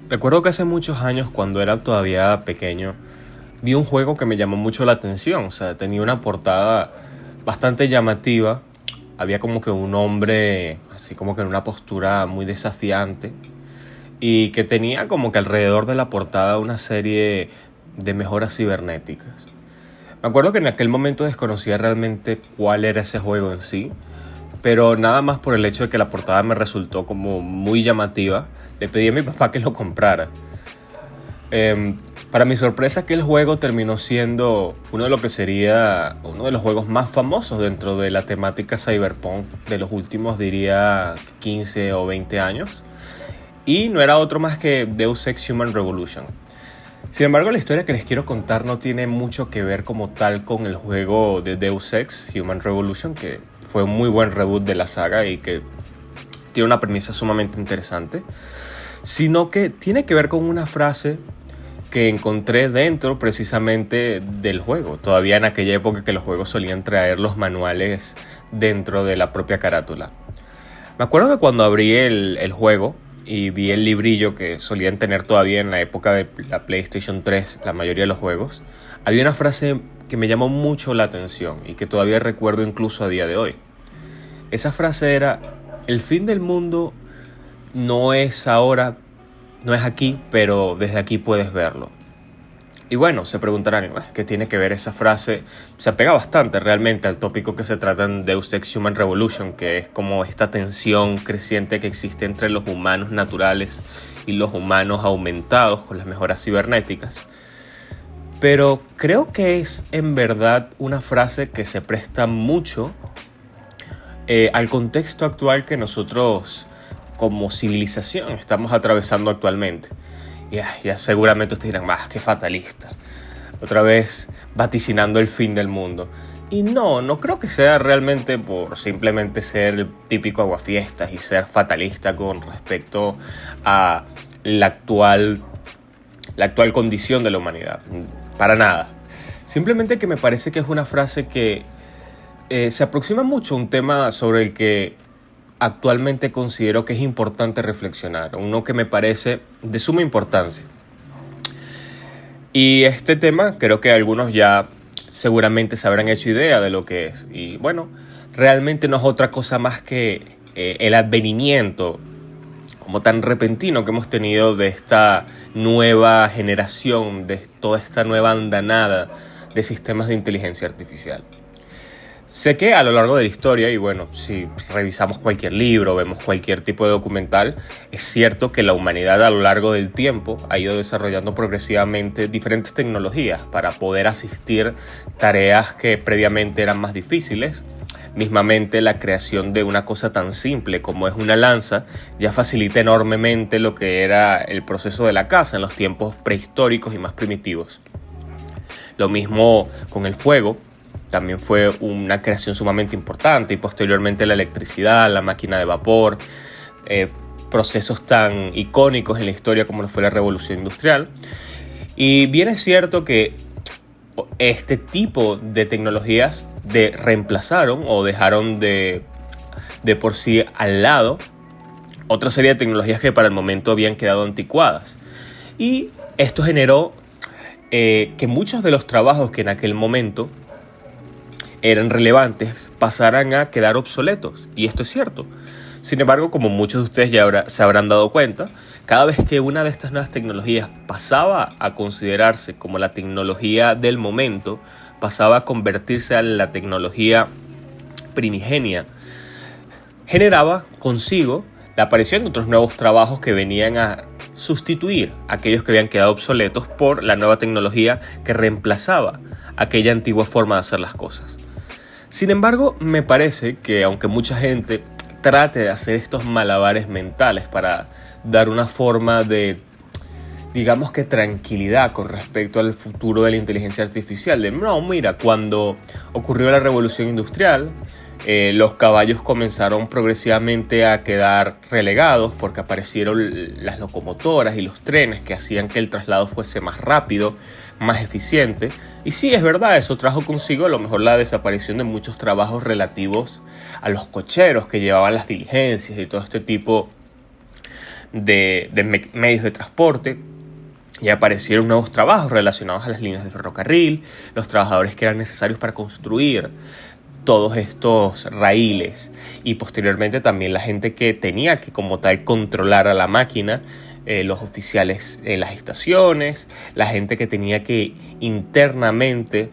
Recuerdo que hace muchos años, cuando era todavía pequeño, vi un juego que me llamó mucho la atención. O sea, tenía una portada bastante llamativa. Había como que un hombre, así como que en una postura muy desafiante. Y que tenía como que alrededor de la portada una serie de mejoras cibernéticas. Me acuerdo que en aquel momento desconocía realmente cuál era ese juego en sí. Pero nada más por el hecho de que la portada me resultó como muy llamativa, le pedí a mi papá que lo comprara. Para mi sorpresa, que el juego terminó siendo uno de lo que sería uno de los juegos más famosos dentro de la temática cyberpunk de los últimos, diría, 15 o 20 años. Y no era otro más que Deus Ex Human Revolution. Sin embargo, la historia que les quiero contar no tiene mucho que ver como tal con el juego de Deus Ex Human Revolution, que fue un muy buen reboot de la saga y que tiene una premisa sumamente interesante, sino que tiene que ver con una frase que encontré dentro precisamente del juego, todavía en aquella época que los juegos solían traer los manuales dentro de la propia carátula. Me acuerdo que cuando abrí el juego y vi el librillo que solían tener todavía en la época de la PlayStation 3, la mayoría de los juegos, había una frase que me llamó mucho la atención y que todavía recuerdo incluso a día de hoy. Esa frase era: el fin del mundo no es ahora, no es aquí, pero desde aquí puedes verlo. Y bueno, se preguntarán, ¿qué tiene que ver esa frase? Se apega bastante realmente al tópico que se trata en Deus Ex Human Revolution, que es como esta tensión creciente que existe entre los humanos naturales y los humanos aumentados con las mejoras cibernéticas. Pero creo que es en verdad una frase que se presta mucho al contexto actual que nosotros como civilización estamos atravesando actualmente. Ya seguramente ustedes dirán, más qué fatalista. Otra vez vaticinando el fin del mundo. Y no creo que sea realmente por simplemente ser el típico aguafiestas y ser fatalista con respecto a la actual condición de la humanidad. Para nada. Simplemente que me parece que es una frase que se aproxima mucho a un tema sobre el que actualmente considero que es importante reflexionar, uno que me parece de suma importancia. Y este tema creo que algunos ya seguramente se habrán hecho idea de lo que es. Y bueno, realmente no es otra cosa más que el advenimiento como tan repentino que hemos tenido de esta nueva generación, de toda esta nueva andanada de sistemas de inteligencia artificial. Sé que a lo largo de la historia, y bueno, si revisamos cualquier libro, vemos cualquier tipo de documental, es cierto que la humanidad a lo largo del tiempo ha ido desarrollando progresivamente diferentes tecnologías para poder asistir tareas que previamente eran más difíciles. Mismamente, la creación de una cosa tan simple como es una lanza ya facilita enormemente lo que era el proceso de la caza en los tiempos prehistóricos y más primitivos. Lo mismo con el fuego. También fue una creación sumamente importante, y posteriormente la electricidad, la máquina de vapor, procesos tan icónicos en la historia como lo fue la Revolución Industrial. Y bien es cierto que este tipo de tecnologías reemplazaron o dejaron de por sí al lado otra serie de tecnologías que para el momento habían quedado anticuadas. Y esto generó que muchos de los trabajos que en aquel momento eran relevantes pasaran a quedar obsoletos, y esto es cierto. Sin embargo, como muchos de ustedes ya se habrán dado cuenta, cada vez que una de estas nuevas tecnologías pasaba a considerarse como la tecnología del momento, pasaba a convertirse en la tecnología primigenia, generaba consigo la aparición de otros nuevos trabajos que venían a sustituir a aquellos que habían quedado obsoletos por la nueva tecnología que reemplazaba aquella antigua forma de hacer las cosas. Sin embargo, me parece que aunque mucha gente trate de hacer estos malabares mentales para dar una forma de, digamos que tranquilidad con respecto al futuro de la inteligencia artificial, de no, mira, cuando ocurrió la revolución industrial, los caballos comenzaron progresivamente a quedar relegados porque aparecieron las locomotoras y los trenes que hacían que el traslado fuese más rápido, más eficiente. Y sí, es verdad, eso trajo consigo a lo mejor la desaparición de muchos trabajos relativos a los cocheros que llevaban las diligencias y todo este tipo de medios de transporte. Y aparecieron nuevos trabajos relacionados a las líneas de ferrocarril, los trabajadores que eran necesarios para construir todos estos raíles, y posteriormente también la gente que tenía que como tal controlar a la máquina, los oficiales en las estaciones, la gente que tenía que internamente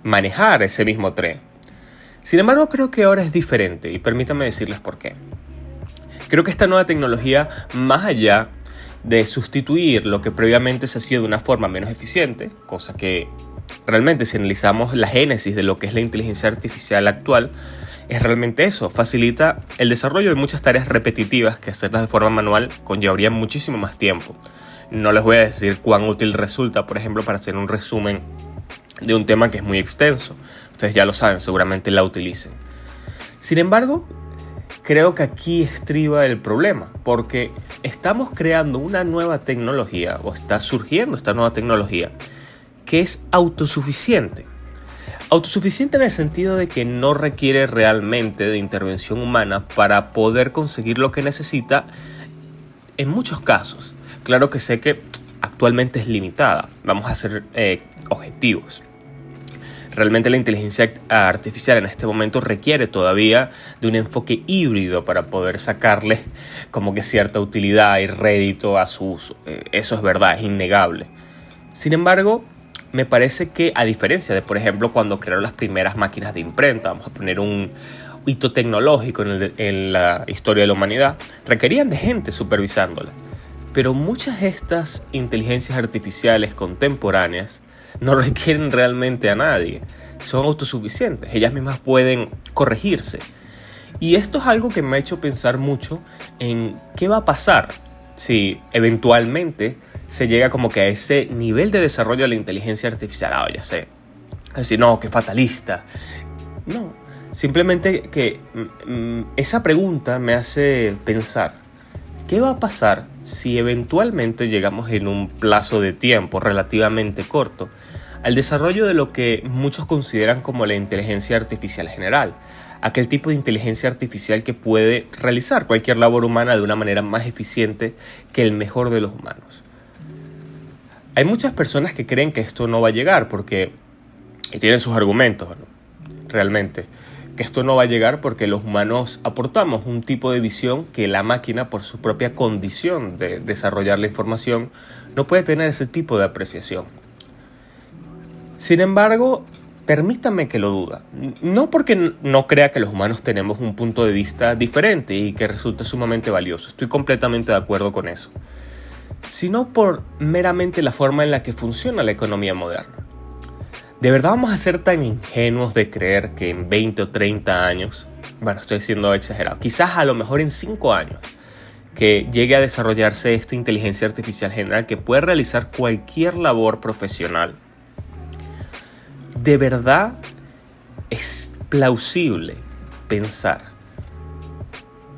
manejar ese mismo tren. Sin embargo, creo que ahora es diferente, y permítanme decirles por qué. Creo que esta nueva tecnología, más allá de sustituir lo que previamente se hacía de una forma menos eficiente, cosa que realmente, si analizamos la génesis de lo que es la inteligencia artificial actual, es realmente eso: facilita el desarrollo de muchas tareas repetitivas que hacerlas de forma manual conllevaría muchísimo más tiempo. No les voy a decir cuán útil resulta, por ejemplo, para hacer un resumen de un tema que es muy extenso. Ustedes ya lo saben, seguramente la utilicen. Sin embargo, creo que aquí estriba el problema, porque estamos creando una nueva tecnología, o está surgiendo esta nueva tecnología, que es autosuficiente. Autosuficiente en el sentido de que no requiere realmente de intervención humana para poder conseguir lo que necesita en muchos casos. Claro que sé que actualmente es limitada, vamos a ser objetivos. Realmente la inteligencia artificial en este momento requiere todavía de un enfoque híbrido para poder sacarle como que cierta utilidad y rédito a su uso. Eso es verdad, es innegable. Sin embargo, me parece que, a diferencia de, por ejemplo, cuando crearon las primeras máquinas de imprenta, vamos a poner un hito tecnológico en la historia de la humanidad, requerían de gente supervisándola. Pero muchas de estas inteligencias artificiales contemporáneas no requieren realmente a nadie, son autosuficientes, ellas mismas pueden corregirse. Y esto es algo que me ha hecho pensar mucho en qué va a pasar si eventualmente se llega como que a ese nivel de desarrollo de la inteligencia artificial. Ya sé, decir, no, qué fatalista. No, simplemente que esa pregunta me hace pensar, ¿qué va a pasar si eventualmente llegamos en un plazo de tiempo relativamente corto al desarrollo de lo que muchos consideran como la inteligencia artificial general? Aquel tipo de inteligencia artificial que puede realizar cualquier labor humana de una manera más eficiente que el mejor de los humanos. Hay muchas personas que creen que esto no va a llegar y tienen sus argumentos, ¿no? Realmente, que esto no va a llegar porque los humanos aportamos un tipo de visión que la máquina, por su propia condición de desarrollar la información, no puede tener ese tipo de apreciación. Sin embargo, permítame que lo duda. No porque no crea que los humanos tenemos un punto de vista diferente y que resulta sumamente valioso. Estoy completamente de acuerdo con eso. Sino por meramente la forma en la que funciona la economía moderna. ¿De verdad vamos a ser tan ingenuos de creer que en 20 o 30 años, bueno, estoy siendo exagerado, quizás a lo mejor en 5 años, que llegue a desarrollarse esta inteligencia artificial general que puede realizar cualquier labor profesional? ¿De verdad es plausible pensar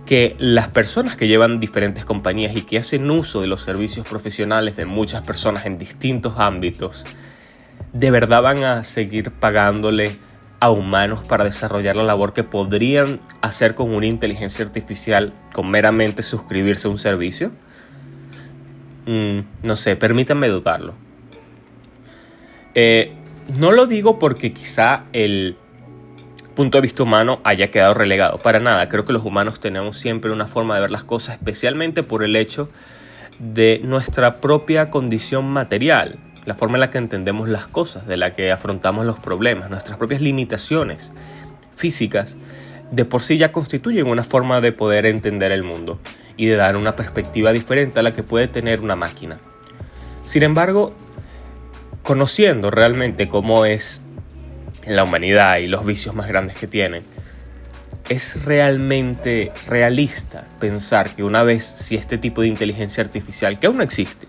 que las personas que llevan diferentes compañías y que hacen uso de los servicios profesionales de muchas personas en distintos ámbitos, de verdad van a seguir pagándole a humanos para desarrollar la labor que podrían hacer con una inteligencia artificial con meramente suscribirse a un servicio? No sé, permítanme dudarlo. No lo digo porque quizá el punto de vista humano haya quedado relegado. Para nada, creo que los humanos tenemos siempre una forma de ver las cosas, especialmente por el hecho de nuestra propia condición material, la forma en la que entendemos las cosas, de la que afrontamos los problemas, nuestras propias limitaciones físicas, de por sí ya constituyen una forma de poder entender el mundo y de dar una perspectiva diferente a la que puede tener una máquina. Sin embargo, conociendo realmente cómo es la humanidad y los vicios más grandes que tienen, ¿es realmente realista pensar que una vez, si este tipo de inteligencia artificial, que aún no existe,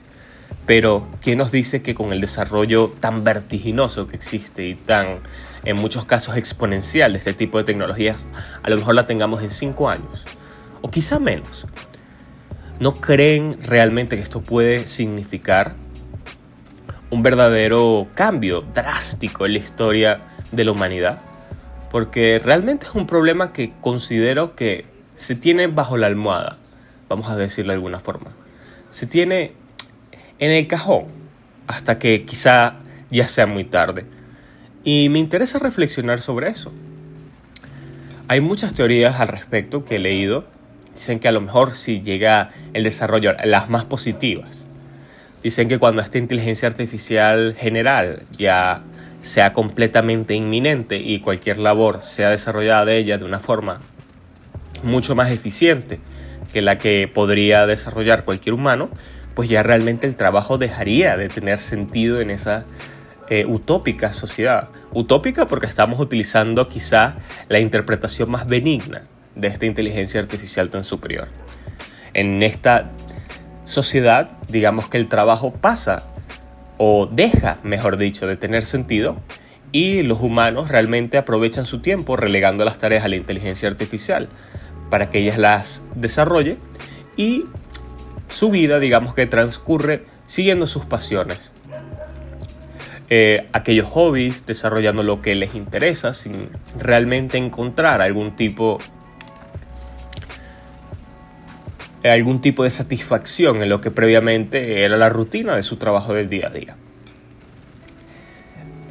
pero ¿quién nos dice que con el desarrollo tan vertiginoso que existe y tan, en muchos casos, exponencial de este tipo de tecnologías, a lo mejor la tengamos en 5 años? O quizá menos. ¿No creen realmente que esto puede significar un verdadero cambio drástico en la historia de la humanidad? Porque realmente es un problema que considero que se tiene bajo la almohada, vamos a decirlo de alguna forma. se tiene en el cajón hasta que quizá ya sea muy tarde. Y me interesa reflexionar sobre eso. Hay muchas teorías al respecto que he leído. Dicen que a lo mejor si llega el desarrollo, las más positivas. Dicen que cuando esta inteligencia artificial general ya sea completamente inminente y cualquier labor sea desarrollada de ella de una forma mucho más eficiente que la que podría desarrollar cualquier humano, pues ya realmente el trabajo dejaría de tener sentido en esa utópica sociedad. Utópica porque estamos utilizando quizá la interpretación más benigna de esta inteligencia artificial tan superior. En esta sociedad, digamos que el trabajo pasa o deja, mejor dicho, de tener sentido y los humanos realmente aprovechan su tiempo relegando las tareas a la inteligencia artificial para que ellas las desarrolle y su vida, digamos que transcurre siguiendo sus pasiones. Aquellos hobbies, desarrollando lo que les interesa sin realmente encontrar algún tipo de satisfacción en lo que previamente era la rutina de su trabajo del día a día.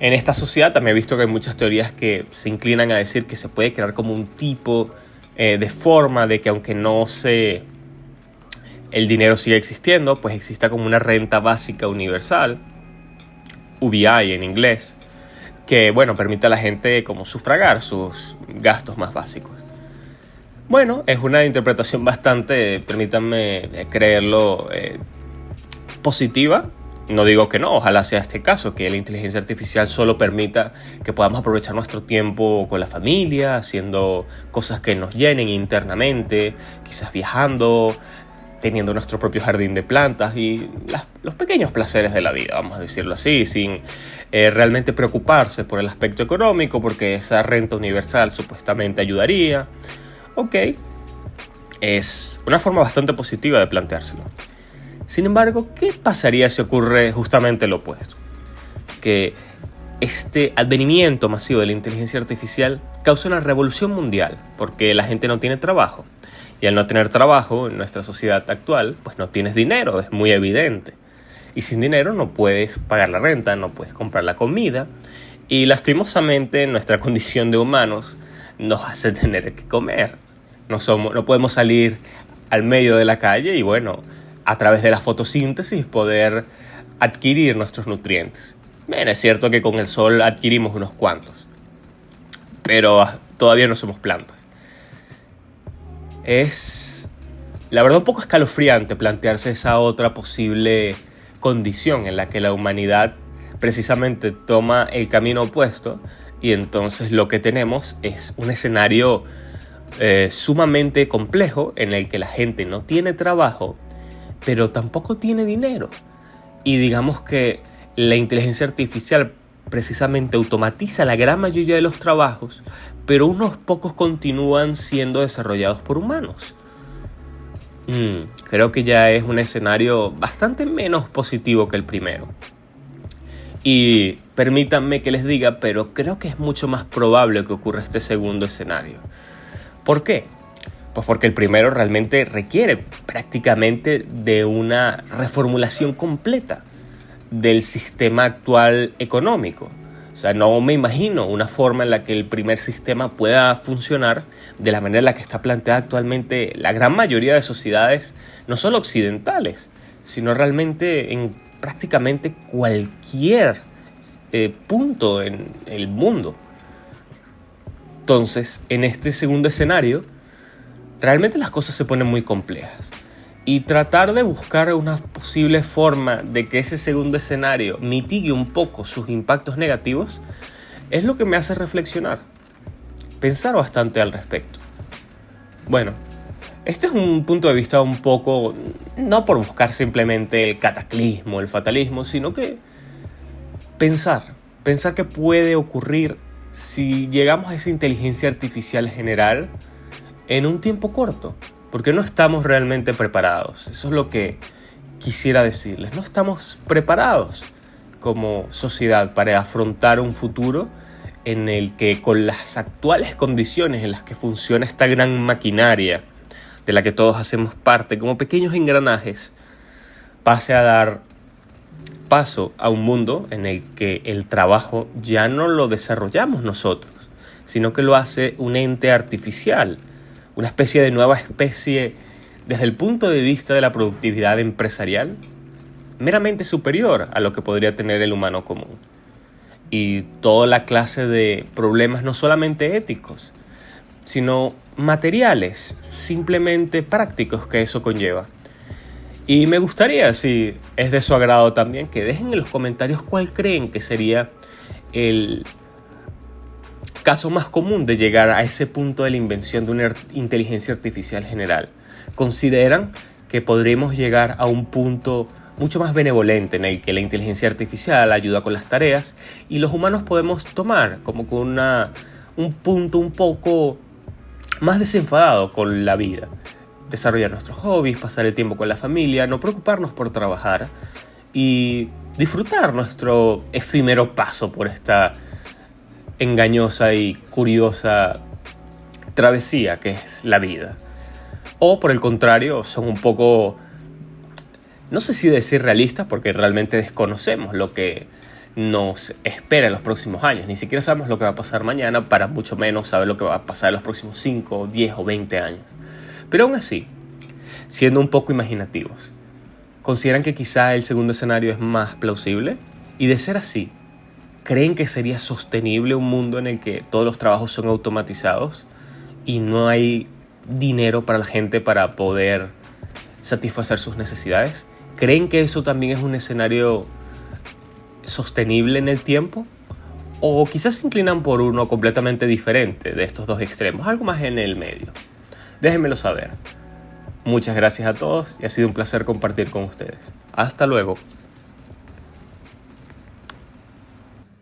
En esta sociedad también he visto que hay muchas teorías que se inclinan a decir que se puede crear como un tipo de forma de que aunque el dinero siga existiendo, pues exista como una renta básica universal, UBI en inglés, que permite a la gente como sufragar sus gastos más básicos. Bueno, es una interpretación bastante, permítanme creerlo, positiva. No digo que no, ojalá sea este caso, que la inteligencia artificial solo permita que podamos aprovechar nuestro tiempo con la familia, haciendo cosas que nos llenen internamente, quizás viajando, teniendo nuestro propio jardín de plantas y los pequeños placeres de la vida, vamos a decirlo así, sin realmente preocuparse por el aspecto económico, porque esa renta universal supuestamente ayudaría. Ok, es una forma bastante positiva de planteárselo. Sin embargo, ¿qué pasaría si ocurre justamente lo opuesto? Que este advenimiento masivo de la inteligencia artificial causa una revolución mundial, porque la gente no tiene trabajo. Y al no tener trabajo en nuestra sociedad actual, pues no tienes dinero, es muy evidente. Y sin dinero no puedes pagar la renta, no puedes comprar la comida. Y lastimosamente nuestra condición de humanos nos hace tener que comer. No podemos salir al medio de la calle y a través de la fotosíntesis poder adquirir nuestros nutrientes. Bien, es cierto que con el sol adquirimos unos cuantos, pero todavía no somos plantas. Es, la verdad, un poco escalofriante plantearse esa otra posible condición en la que la humanidad precisamente toma el camino opuesto y entonces lo que tenemos es un escenario sumamente complejo en el que la gente no tiene trabajo, pero tampoco tiene dinero. Y digamos que la inteligencia artificial precisamente automatiza la gran mayoría de los trabajos, pero unos pocos continúan siendo desarrollados por humanos. Creo que ya es un escenario bastante menos positivo que el primero. Y permítanme que les diga, pero creo que es mucho más probable que ocurra este segundo escenario. ¿Por qué? Pues porque el primero realmente requiere prácticamente de una reformulación completa del sistema actual económico. O sea, no me imagino una forma en la que el primer sistema pueda funcionar de la manera en la que está planteada actualmente la gran mayoría de sociedades, no solo occidentales, sino realmente en prácticamente cualquier punto en el mundo. Entonces, en este segundo escenario, realmente las cosas se ponen muy complejas. Y tratar de buscar una posible forma de que ese segundo escenario mitigue un poco sus impactos negativos es lo que me hace reflexionar, pensar bastante al respecto. Bueno, este es un punto de vista un poco, no por buscar simplemente el cataclismo, el fatalismo, sino que pensar qué puede ocurrir si llegamos a esa inteligencia artificial general en un tiempo corto. Porque no estamos realmente preparados. Eso es lo que quisiera decirles. No estamos preparados como sociedad para afrontar un futuro en el que con las actuales condiciones en las que funciona esta gran maquinaria de la que todos hacemos parte como pequeños engranajes, pase a dar paso a un mundo en el que el trabajo ya no lo desarrollamos nosotros, sino que lo hace un ente artificial, una especie de nueva especie desde el punto de vista de la productividad empresarial, meramente superior a lo que podría tener el humano común. Y toda la clase de problemas no solamente éticos, sino materiales, simplemente prácticos que eso conlleva. Y me gustaría, si es de su agrado también, que dejen en los comentarios cuál creen que sería el caso más común de llegar a ese punto de la invención de una inteligencia artificial general. ¿Consideran que podremos llegar a un punto mucho más benevolente en el que la inteligencia artificial ayuda con las tareas y los humanos podemos tomar como con un punto un poco más desenfadado con la vida? Desarrollar nuestros hobbies, pasar el tiempo con la familia, no preocuparnos por trabajar y disfrutar nuestro efímero paso por esta engañosa y curiosa travesía que es la vida. O por el contrario, son un poco, no sé si decir realistas, porque realmente desconocemos lo que nos espera en los próximos años. Ni siquiera sabemos lo que va a pasar mañana, para mucho menos saber lo que va a pasar en los próximos 5, 10 o 20 años. Pero aún así, siendo un poco imaginativos, ¿consideran que quizá el segundo escenario es más plausible? Y de ser así, ¿creen que sería sostenible un mundo en el que todos los trabajos son automatizados y no hay dinero para la gente para poder satisfacer sus necesidades? ¿Creen que eso también es un escenario sostenible en el tiempo? ¿O quizás se inclinan por uno completamente diferente de estos dos extremos, algo más en el medio? Déjenmelo saber. Muchas gracias a todos y ha sido un placer compartir con ustedes. Hasta luego.